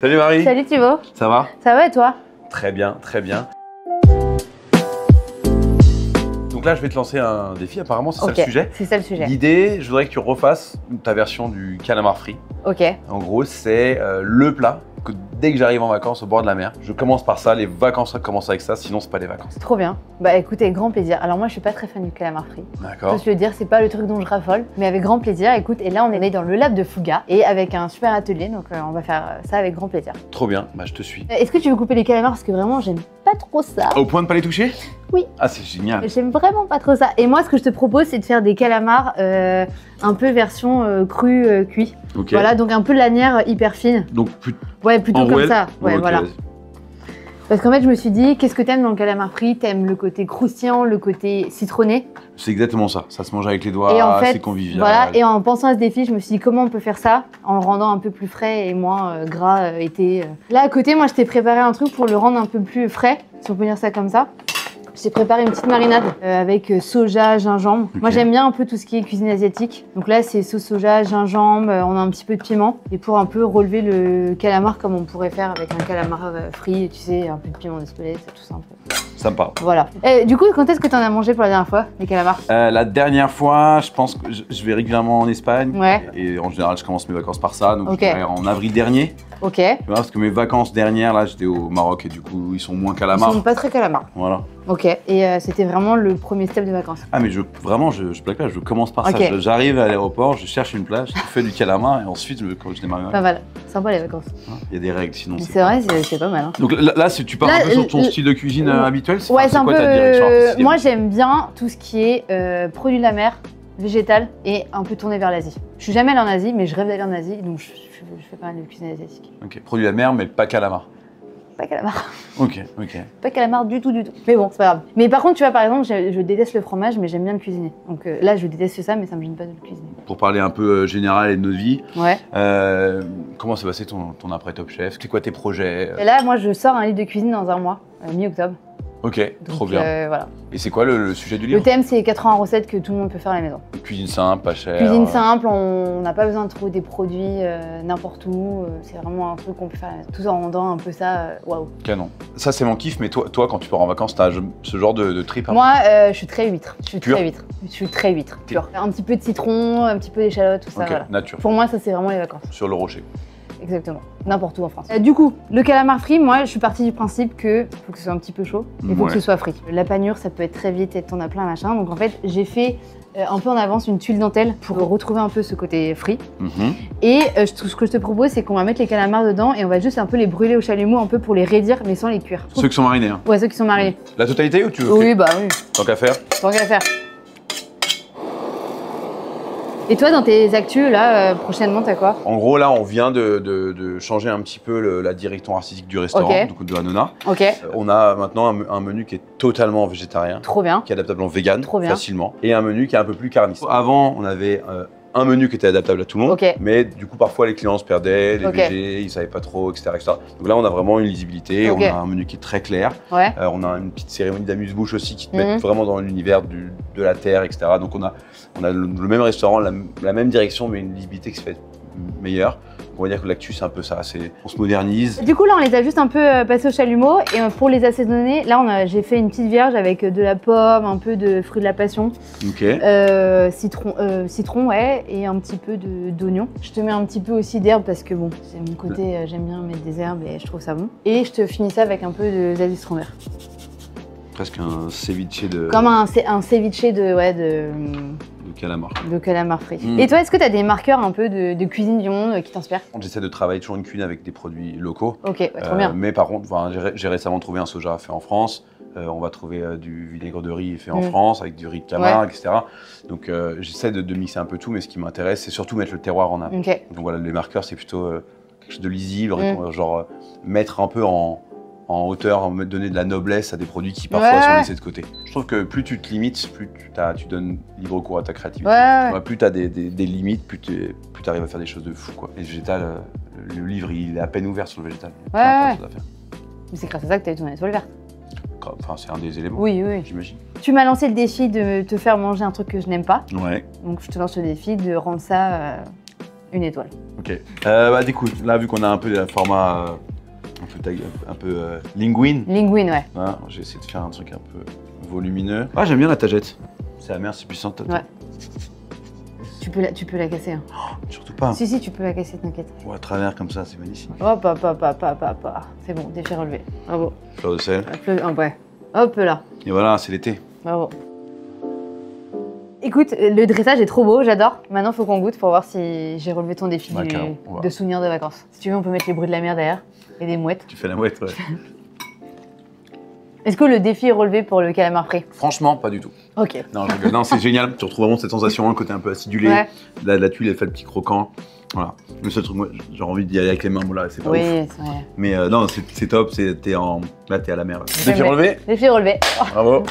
Salut Marie. Salut Thibaut. Ça va? Ça va et toi? Très bien, très bien. Donc là, je vais te lancer un défi. Apparemment, c'est ça le sujet. C'est ça le sujet. L'idée, je voudrais que tu refasses ta version du calamar frit. Ok. En gros, c'est le plat que dès que j'arrive en vacances au bord de la mer, je commence par ça. Les vacances commencent avec ça, sinon c'est pas les vacances. Trop bien. Bah écoute, avec grand plaisir. Alors moi, je suis pas très fan du calamar frit. D'accord. Je peux te le dire, c'est pas le truc dont je raffole, mais avec grand plaisir. Écoute, et là, on est dans le lab de Fouga et avec un super atelier, donc on va faire ça avec grand plaisir. Trop bien, bah je te suis. Est-ce que tu veux couper les calamars parce que vraiment, j'aime pas trop ça. Au point de pas les toucher? Oui. Ah, c'est génial. J'aime vraiment pas trop ça. Et moi, ce que je te propose, c'est de faire des calamars un peu version cru cuit. Ok. Voilà, donc un peu lanière hyper fine. Donc Ouais, plutôt en comme rouelle. ça. Ouais, Ok, voilà. vas-y. Parce qu'en fait, je me suis dit, qu'est-ce que t'aimes dans le calamar frit? T'aimes le côté croustillant, le côté citronné. C'est exactement ça. Ça se mange avec les doigts, Et en fait, c'est convivial. voilà. Et en pensant à ce défi, je me suis dit, comment on peut faire ça en le rendant un peu plus frais et moins gras été. Là, à côté, moi, je t'ai préparé un truc pour le rendre un peu plus frais, si on peut dire ça comme ça. J'ai préparé une petite marinade avec soja, gingembre. Okay. Moi, j'aime bien un peu tout ce qui est cuisine asiatique. Donc là, c'est sauce soja, gingembre, on a un petit peu de piment. Et pour un peu relever le calamar comme on pourrait faire avec un calamar frit, tu sais, un peu de piment d'Espelette, tout ça un peu. Ça me parle. Voilà. Du coup, quand est-ce que t'en as mangé pour la dernière fois, les calamars? La dernière fois, je pense que je vais régulièrement en Espagne. Ouais. Et en général, je commence mes vacances par ça. Donc, Ok. je dirais en avril dernier. Ok. Tu vois, parce que mes vacances dernières, là, j'étais au Maroc et du coup, ils sont moins Ils calamars. sont pas très calamars. Voilà. Ok. Et c'était vraiment le premier step de vacances. Ah, mais vraiment, je blague pas, je commence par Ok. ça. J'arrive à l'aéroport, je cherche une plage, je fais du calamar et ensuite, quand je démarre, Pas mal. Sympa les vacances. il y a des règles, sinon C'est vrai, c'est pas mal. Hein. Donc là, si tu parles Là, un peu sur ton style de cuisine habituel, Ouais, c'est un quoi peu. ta direction artistique? Moi, j'aime bien tout ce qui est produits de la mer, végétal et un peu tourné vers l'Asie. Je suis jamais allée en Asie, mais je rêve d'aller en Asie, donc je fais pas mal de cuisine asiatique. Ok, produit de la mer, mais pas calamar. Pas calamar. Ok, ok. Pas calamar du tout, du tout. Mais bon, c'est pas grave. Mais par contre, tu vois, par exemple, je déteste le fromage, mais j'aime bien le cuisiner. Donc là, je déteste ça, mais ça me gêne pas de le cuisiner. Pour parler un peu général et de notre vie, Ouais. comment s'est passé ton après Top Chef? C'est quoi tes projets? Et là, moi, je sors un livre de cuisine dans un mois, mi-octobre. Ok, Donc, trop bien. Voilà. Et c'est quoi le sujet du livre? Le thème, c'est 80 recettes que tout le monde peut faire à la maison. Cuisine simple, pas cher. Cuisine simple, on n'a pas besoin de trouver des produits n'importe où. C'est vraiment un truc qu'on peut faire à la maison. Tout en rendant un peu ça, waouh. Canon. Ça, c'est mon kiff, mais toi, quand tu pars en vacances, t'as ce genre de trip? Moi, je suis très huître. Je suis Pur? très huître. Je suis très huître. Pur. Un petit peu de citron, un petit peu d'échalote, tout ça. Ok, Voilà. nature. Pour moi, ça, c'est vraiment les vacances. Sur le rocher. Exactement. N'importe où en France. Du coup, le calamar frit, moi, je suis partie du principe que faut que ce soit un petit peu chaud et faut Ouais. que ce soit frit. La panure, ça peut être très vite et t'en as plein, machin. Donc en fait, j'ai fait un peu en avance une tuile dentelle pour retrouver un peu ce côté frit. Mhm. Et ce que je te propose, c'est qu'on va mettre les calamars dedans et on va juste un peu les brûler au chalumeau, un peu pour les raidir, mais sans les cuire. Ceux qui sont marinés. Hein. Ouais, ceux qui sont marinés. La totalité ou tu veux? Oui, bah oui. Tant qu'à faire. Tant qu'à faire. Et toi, dans tes actus, là, prochainement, t'as quoi? En gros, là, on vient de changer un petit peu la direction artistique du restaurant, Ok. donc de Hanouna. Ok, On a maintenant un menu qui est totalement végétarien, trop bien. qui est adaptable en vegan Trop bien. facilement, et un menu qui est un peu plus carniste. Avant, on avait un menu qui était adaptable à tout le monde, Ok. mais du coup, parfois, les clients se perdaient, les Ok. végés, ils savaient pas trop, etc., etc. Donc là, on a vraiment une lisibilité, Ok. on a un menu qui est très clair, Ouais. on a une petite cérémonie d'amuse-bouche aussi qui te Mhm. met vraiment dans l'univers de la terre, etc. Donc on a le même restaurant, la même direction, mais une lisibilité qui se fait meilleure. On va dire que l'actu, c'est un peu ça, on se modernise. Du coup, là, on les a juste un peu passés au chalumeau. Et pour les assaisonner, là, j'ai fait une petite vierge avec de la pomme, un peu de fruits de la passion, Ok. citron, ouais, et un petit peu d'oignon. Je te mets un petit peu aussi d'herbes parce que, bon, c'est mon côté, j'aime bien mettre des herbes et je trouve ça bon. Et je te finis ça avec un peu de zazie citron vert. Presque un ceviche de Comme un ceviche calamar. de calamar frit. Mm. Et toi, est-ce que tu as des marqueurs un peu de cuisine du monde qui t'inspirent? J'essaie de travailler toujours une cuisine avec des produits locaux. Ok, ouais, trop bien. Mais par contre, j'ai récemment trouvé un soja fait en France. On va trouver du vinaigre de riz fait en Mm. France avec du riz de Camargue, Ouais. etc. Donc j'essaie de mixer un peu tout, mais ce qui m'intéresse, c'est surtout mettre le terroir en avant. Ok. Donc voilà, les marqueurs, c'est plutôt quelque chose de lisible, Mm. genre mettre un peu en hauteur, donner de la noblesse à des produits qui parfois Ouais. sont laissés de côté. Je trouve que plus tu te limites, plus tu donnes libre cours à ta créativité. Ouais. Ouais, plus tu as des limites, plus tu arrives à faire des choses de fou, quoi. Et le végétal, le livre, il est à peine ouvert sur le végétal. Ouais, Plein de ouais. choses à faire. Mais c'est grâce à ça que tu as eu ton étoile verte. Enfin, c'est un des éléments, Oui, oui. j'imagine. Tu m'as lancé le défi de te faire manger un truc que je n'aime pas. Ouais. Donc je te lance le défi de rendre ça 1 étoile. Ok. Bah du coup, là vu qu'on a un peu le format un peu linguine, Linguine, ouais. hein, j'ai essayé de faire un truc un peu volumineux. Ah, j'aime bien la tagette. C'est amer, c'est puissant. Ouais. Tu peux la casser. Hein. Surtout pas. Si, tu peux la casser, t'inquiète. Oh, à travers comme ça, c'est magnifique. Hop. C'est bon, défi relevé. Bravo. Fleur de sel. Ouais. Hop là. Et voilà, c'est l'été. Bravo. Écoute, le dressage est trop beau, j'adore. Maintenant, faut qu'on goûte pour voir si j'ai relevé ton défi de souvenirs de vacances. Si tu veux, on peut mettre les bruits de la mer derrière et des mouettes. Tu fais la mouette, ouais. Est-ce que le défi est relevé pour le calamar frais? Franchement, pas du tout. Ok. Non, je rigole. Non, c'est génial. Tu retrouves vraiment cette sensation, le côté un peu acidulé. Ouais. La tuile, elle fait le petit croquant. Voilà. Le seul truc, moi, j'ai envie d'y aller avec les mains. Bon, là, c'est pas ouf. Oui, c'est vrai. Mais non, c'est top. Là, t'es à la mer. Là. Défi relevé. Défi relevé. Bravo.